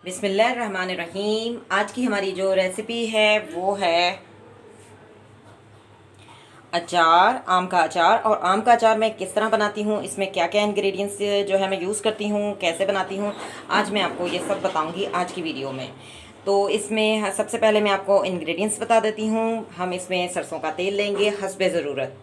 बिस्मिल्लाहिर्रहमानिर्रहीम। आज की हमारी जो रेसिपी है वो है अचार, आम का अचार। और आम का अचार मैं किस तरह बनाती हूँ, इसमें क्या क्या इंग्रेडिएंट्स जो है मैं यूज़ करती हूँ, कैसे बनाती हूँ, आज मैं आपको ये सब बताऊँगी आज की वीडियो में। तो इसमें सबसे पहले मैं आपको इंग्रेडिएंट्स बता देती हूँ। हम इसमें सरसों का तेल लेंगे हस्बे ज़रूरत,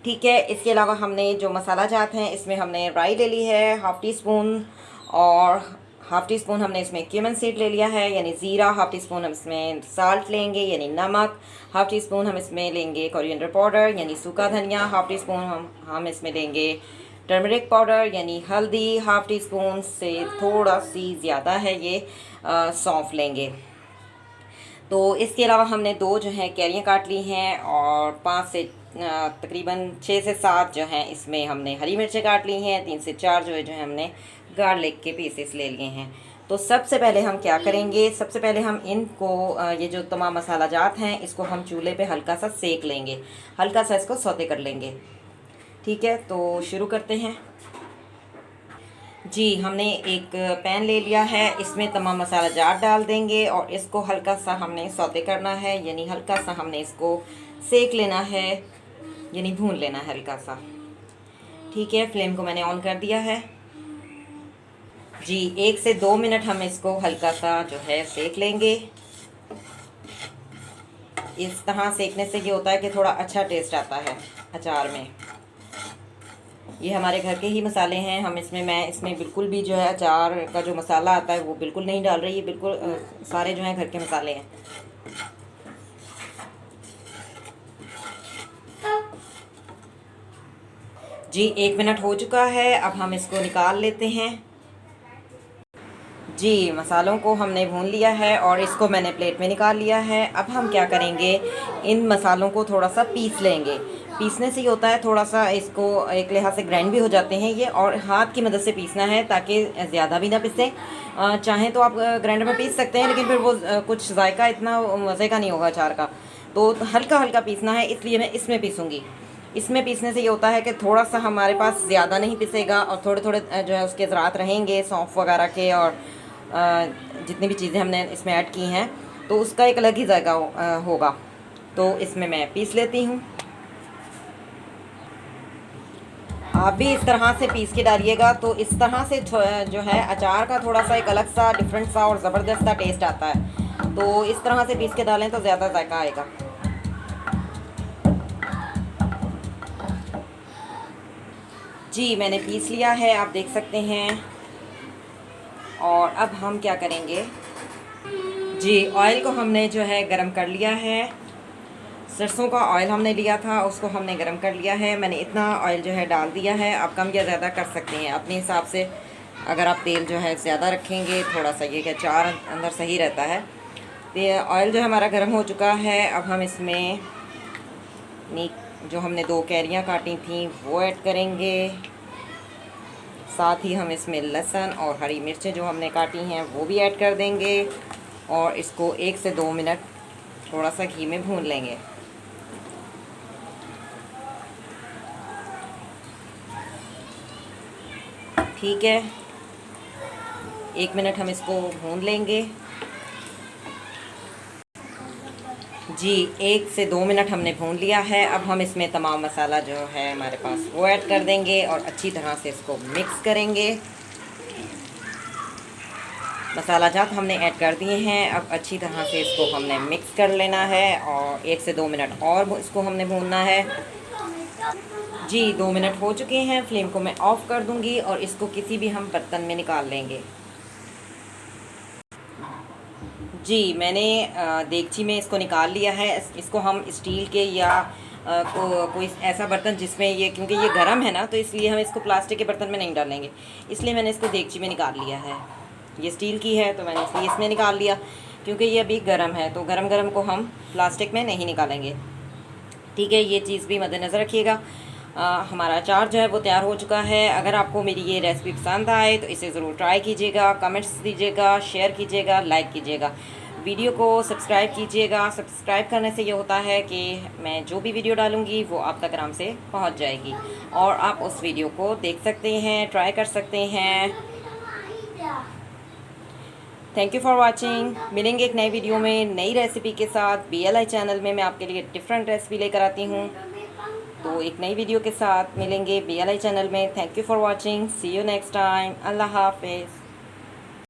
ठीक है। इसके अलावा हमने जो मसाला जात हैं, इसमें हमने राई ले ली है हाफ़ टी स्पून, और हाफ़ टी स्पून हमने इसमें क्यूमन सीड ले लिया है यानी ज़ीरा। हाफ़ टी स्पून हम इसमें साल्ट लेंगे यानी नमक। हाफ़ टी स्पून हम इसमें लेंगे कोरिएंडर पाउडर यानी सूखा धनिया। हाफ़ टी स्पून हम इसमें लेंगे टर्मरिक पाउडर यानी हल्दी। हाफ़ टी स्पून से थोड़ा सी ज़्यादा है ये सौंफ लेंगे। तो इसके अलावा हमने दो जो है कैरियाँ काट ली हैं, और 5 से तकरीबन 6 से 7 जो हैं इसमें हमने हरी मिर्चें काट ली हैं। 3 से 4 जो है हमने गार्लिक के पीसेस ले लिए हैं। तो सबसे पहले हम क्या करेंगे, सबसे पहले हम इनको ये जो तमाम मसाला जात हैं इसको हम चूल्हे पे हल्का सा सेक लेंगे, हल्का सा इसको सौते कर लेंगे, ठीक है। तो शुरू करते हैं जी। हमने एक पैन ले लिया है, इसमें तमाम मसाला जात डाल देंगे और इसको हल्का सा हमने सौते करना है यानी हल्का सा हमने इसको सेक लेना है यानी भून लेना है हल्का सा, ठीक है। फ्लेम को मैंने ऑन कर दिया है जी। 1 से 2 मिनट हम इसको हल्का सा जो है सेक लेंगे। इस तरह सेकने से ये होता है कि थोड़ा अच्छा टेस्ट आता है अचार में। ये हमारे घर के ही मसाले हैं, मैं इसमें बिल्कुल भी जो है अचार का जो मसाला आता है वो बिल्कुल नहीं डाल रही, ये बिल्कुल सारे जो हैं घर के मसाले हैं। जी 1 मिनट हो चुका है, अब हम इसको निकाल लेते हैं जी। मसालों को हमने भून लिया है और इसको मैंने प्लेट में निकाल लिया है। अब हम क्या करेंगे, इन मसालों को थोड़ा सा पीस लेंगे। पीसने से ये होता है थोड़ा सा इसको एक लिहाज से ग्राइंड भी हो जाते हैं ये, और हाथ की मदद से पीसना है ताकि ज़्यादा भी ना पिसे। चाहें तो आप ग्राइंडर में पीस सकते हैं, लेकिन फिर वो कुछ जायका इतना मज़े का नहीं होगा अचार का। तो हल्का हल्का पीसना है, इसलिए मैं इसमें पीसूँगी। इसमें पीसने से ये होता है कि थोड़ा सा हमारे पास ज़्यादा नहीं पिसेगा और थोड़े थोड़े जो है उसके ज़रात रहेंगे सौंफ वगैरह के, और जितनी भी चीज़ें हमने इसमें ऐड की हैं तो उसका एक अलग ही जायका होगा। तो इसमें मैं पीस लेती हूँ। आप भी इस तरह से पीस के डालिएगा, तो इस तरह से जो है अचार का थोड़ा सा एक अलग सा डिफरेंट सा और ज़बरदस्त सा टेस्ट आता है। तो इस तरह से पीस के डालें तो ज़्यादा जायका आएगा जी। मैंने पीस लिया है, आप देख सकते हैं। और अब हम क्या करेंगे जी, ऑयल को हमने जो है गरम कर लिया है। सरसों का ऑयल हमने लिया था, उसको हमने गरम कर लिया है। मैंने इतना ऑयल जो है डाल दिया है, आप कम या ज़्यादा कर सकते हैं अपने हिसाब से। अगर आप तेल जो है ज़्यादा रखेंगे थोड़ा सा ये कि अचार अंदर सही रहता है। तो ये ऑयल जो हमारा गर्म हो चुका है, अब हम इसमें जो हमने 2 कैरियाँ काटी थी वो ऐड करेंगे। साथ ही हम इसमें लहसुन और हरी मिर्चें जो हमने काटी हैं वो भी ऐड कर देंगे, और इसको 1 से 2 मिनट थोड़ा सा घी में भून लेंगे, ठीक है। 1 मिनट हम इसको भून लेंगे जी। 1 से 2 मिनट हमने भून लिया है। अब हम इसमें तमाम मसाला जो है हमारे पास वो ऐड कर देंगे और अच्छी तरह से इसको मिक्स करेंगे। मसाला जात हमने ऐड कर दिए हैं, अब अच्छी तरह से इसको हमने मिक्स कर लेना है और 1 से 2 मिनट और इसको हमने भूनना है जी। 2 मिनट हो चुके हैं, फ्लेम को मैं ऑफ़ कर दूंगी और इसको किसी भी हम बर्तन में निकाल लेंगे जी। मैंने देगची में इसको निकाल लिया है। इसको हम स्टील के या कोई ऐसा बर्तन जिसमें ये, क्योंकि ये गर्म है ना, तो इसलिए हम इसको प्लास्टिक के बर्तन में नहीं डालेंगे, इसलिए मैंने इसको देगची में निकाल लिया है। ये स्टील की है तो मैंने इसलिए इसमें निकाल लिया, क्योंकि ये अभी गर्म है, तो गरम गरम को हम प्लास्टिक में नहीं निकालेंगे, ठीक है। ये चीज़ भी मद्देनज़र रखिएगा। हमारा अचार जो है वो तैयार हो चुका है। अगर आपको मेरी ये रेसिपी पसंद आए तो इसे ज़रूर ट्राई कीजिएगा, कमेंट्स दीजिएगा, शेयर कीजिएगा, लाइक कीजिएगा, वीडियो को सब्सक्राइब कीजिएगा। सब्सक्राइब करने से ये होता है कि मैं जो भी वीडियो डालूँगी वो आप तक आराम से पहुँच जाएगी और आप उस वीडियो को देख सकते हैं, ट्राई कर सकते हैं। Thank you for watching. मिलेंगे एक नई वीडियो में नई रेसिपी के साथ। BLI चैनल में मैं आपके लिए डिफरेंट रेसिपी लेकर आती हूँ। तो एक नई वीडियो के साथ मिलेंगे BLI चैनल में। Thank you for watching. See you next time. अल्लाह हाफिज़।